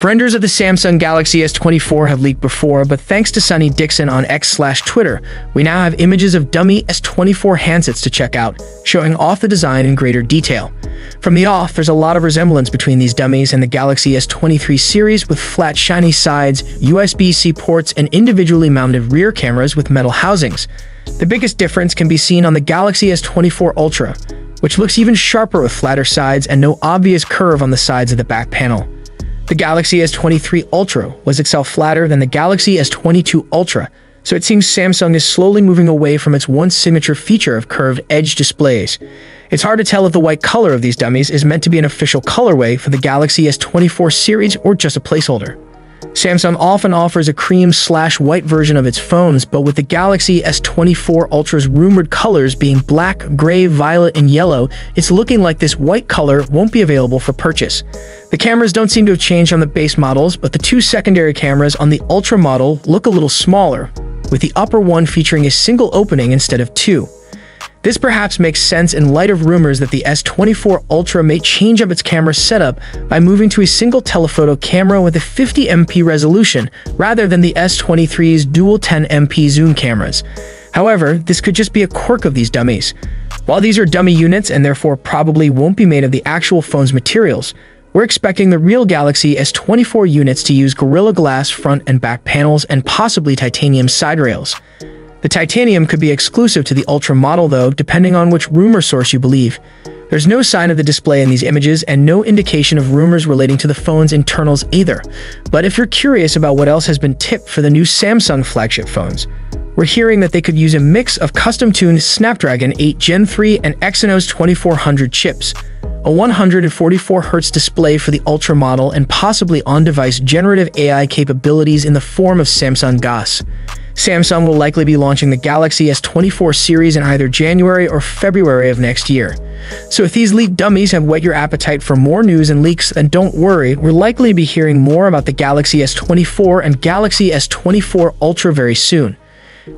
Renders of the Samsung Galaxy S24 have leaked before, but thanks to Sunny Dixon on X/Twitter, we now have images of dummy S24 handsets to check out, showing off the design in greater detail. From the off, there's a lot of resemblance between these dummies and the Galaxy S23 series with flat shiny sides, USB-C ports, and individually mounted rear cameras with metal housings. The biggest difference can be seen on the Galaxy S24 Ultra, which looks even sharper with flatter sides and no obvious curve on the sides of the back panel. The Galaxy S23 Ultra was itself flatter than the Galaxy S22 Ultra, so it seems Samsung is slowly moving away from its once signature feature of curved edge displays. It's hard to tell if the white color of these dummies is meant to be an official colorway for the Galaxy S24 series or just a placeholder. Samsung often offers a cream/white version of its phones, but with the Galaxy S24 Ultra's rumored colors being black, gray, violet, and yellow, it's looking like this white color won't be available for purchase. The cameras don't seem to have changed on the base models, but the two secondary cameras on the Ultra model look a little smaller, with the upper one featuring a single opening instead of two. This perhaps makes sense in light of rumors that the S24 Ultra may change up its camera setup by moving to a single telephoto camera with a 50MP resolution rather than the S23's dual 10MP zoom cameras. However, this could just be a quirk of these dummies. While these are dummy units and therefore probably won't be made of the actual phone's materials, we're expecting the real Galaxy S24 units to use Gorilla Glass front and back panels and possibly titanium side rails. The titanium could be exclusive to the Ultra model though, depending on which rumor source you believe. There's no sign of the display in these images and no indication of rumors relating to the phone's internals either. But if you're curious about what else has been tipped for the new Samsung flagship phones, we're hearing that they could use a mix of custom-tuned Snapdragon 8 Gen 3 and Exynos 2400 chips, a 144Hz display for the Ultra model, and possibly on-device generative AI capabilities in the form of Samsung GAS. Samsung will likely be launching the Galaxy S24 series in either January or February of next year. So if these leaked dummies have whet your appetite for more news and leaks, then don't worry, we're likely to be hearing more about the Galaxy S24 and Galaxy S24 Ultra very soon.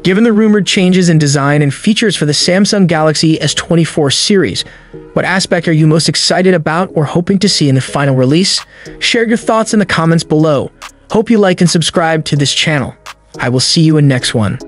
Given the rumored changes in design and features for the Samsung Galaxy S24 series, what aspect are you most excited about or hoping to see in the final release? Share your thoughts in the comments below. Hope you like and subscribe to this channel. I will see you in next one.